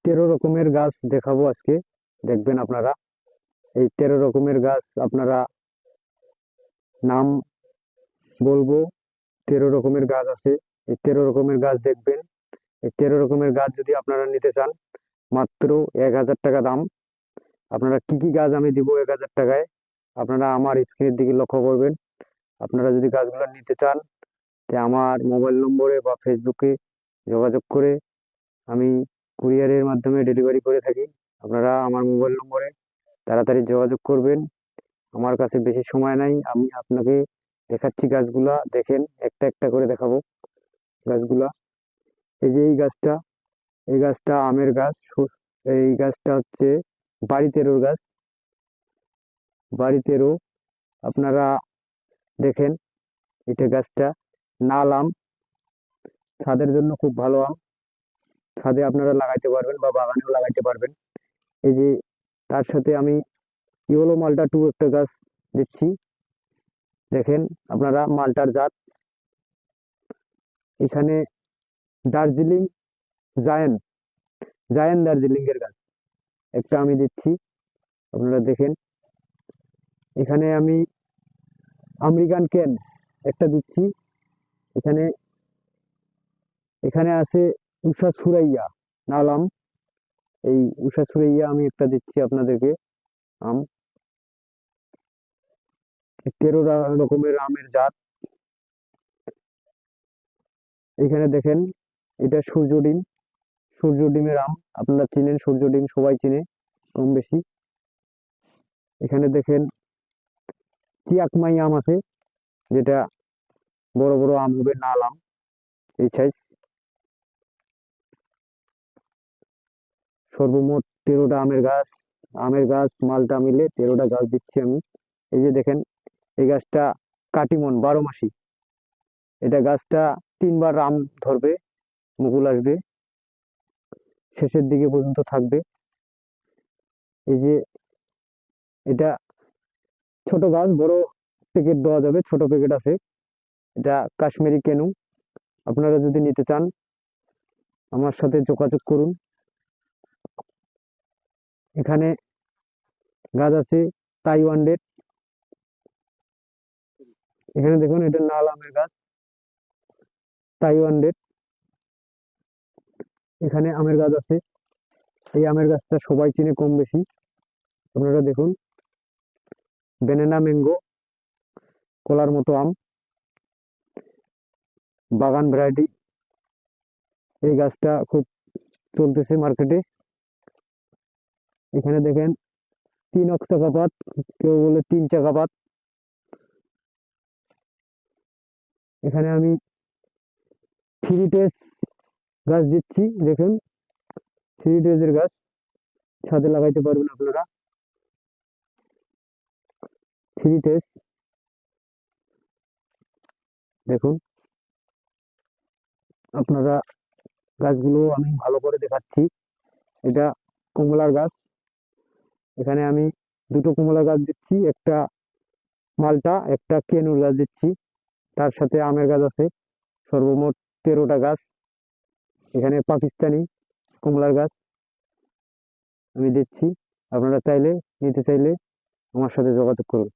13 রকমের গাছ দেখাবো আজকে। দেখবেন আপনারা এই 13 রকমের গাছ আপনারা নাম বলবো। 13 রকমের গাছ আছে, এই 13 রকমের গাছ দেখবেন। এই 13 রকমের গাছ যদি আপনারা নিতে চান, মাত্র 1000 টাকা দাম। আপনারা কি কি গাছ আমি দিব 1000 টাকায়, আপনারা আমার স্ক্রিনের দিকে লক্ষ্য করবেন। আপনারা যদি গাছগুলো নিতে চান, তে আমার মোবাইল নম্বরে বা ফেসবুকে যোগাযোগ করে আমি কুরিয়ারের মাধ্যমে ডেলিভারি করে থাকি। আপনারা আমার মোবাইল নম্বরে তাড়াতাড়ি যোগাযোগ করবেন। আমার কাছে বেশি সময় নাই, আমি আপনাকে দেখাচ্ছি গাছগুলা। দেখেন, একটা একটা করে দেখাবো গাছগুলা। এই যে এই গাছটা আমের গাছ। এই গাছটা হচ্ছে বাড়ি তেরোর গাছ, বাড়ি তেরো। আপনারা দেখেন, এটা গাছটা নাল আম, ছাদের জন্য খুব ভালো আম। ছাদে আপনারা লাগাইতে পারবেন বা বাগানেও লাগাইতে পারবেন। এই যে তার সাথে আমি ইয়েলো মালটা টু একটা গাছ দিচ্ছি। দেখেন আপনারা মালটার জাত। এখানে দার্জিলিং জায়ান্ট, দার্জিলিং এর গাছ একটা আমি দিচ্ছি। আপনারা দেখেন, এখানে আমি আমেরিকান কেন একটা দিচ্ছি। এখানে এখানে আছে উষা সুরাইয়া নাল আম। এই উষা সুরাইয়া আমি একটা দিচ্ছি আপনাদেরকে আম। 13 রকমের আমের জাত। এখানে দেখেন, এটা সূর্য ডিম, সূর্য ডিমের আম। আপনারা চিনেন সূর্য ডিম, সবাই চিনে কম বেশি। এখানে দেখেন চিয়াকমাই আম আছে, যেটা বড় বড় আম হবে, নাল আম এই সাইজ। সর্বমোট 13টা আমের গাছ মালটা মিলে 13টা গাছ দিচ্ছি আমি। এই যে দেখেন, এই গাছটা কাটিমন 12 মাসি। এটা গাছটা 3বার আম ধরবে, মুকুল আসবে, শেষের দিকে পর্যন্ত থাকবে। এই যে এটা ছোট গাছ, বড় প্যাকেট দেওয়া যাবে, ছোট প্যাকেট আছে। এটা কাশ্মীরি কেনু। আপনারা যদি নিতে চান, আমার সাথে যোগাযোগ করুন। এখানে গাছ আছে তাইওয়ান রেড। এখানে দেখুন, এটা লাল আমের গাছ, তাইওয়ান রেড। এখানে আমের গাছ আছে, এই আমের গাছটা সবাই চিনে কম বেশি। আপনারা দেখুন, ব্যানানা ম্যাঙ্গো, কলার মতো আম, বাগান ভ্যারাইটি। এই গাছটা খুব চলতেছে মার্কেটে। এখানে দেখেন 3 টাকা পাত, কেউ বলে 3 টাকা পাত। এখানে আমি থ্রি টেস গাছ দিচ্ছি। দেখুন, থ্রি টেজের গাছ ছাদে লাগাইতে পারবেন আপনারা। থ্রি টেস দেখুন। আপনারা গাছগুলো আমি ভালো করে দেখাচ্ছি। এটা কমলার গাছ। এখানে আমি 2টো কমলা গাছ দিচ্ছি, একটা মালটা, একটা কেনুর গাছ দিচ্ছি। তার সাথে আমের গাছ আছে, সর্বমোট 13টা গাছ। এখানে পাকিস্তানি কমলার গাছ আমি দিচ্ছি। আপনারা চাইলে, নিতে চাইলে আমার সাথে যোগাযোগ করুন।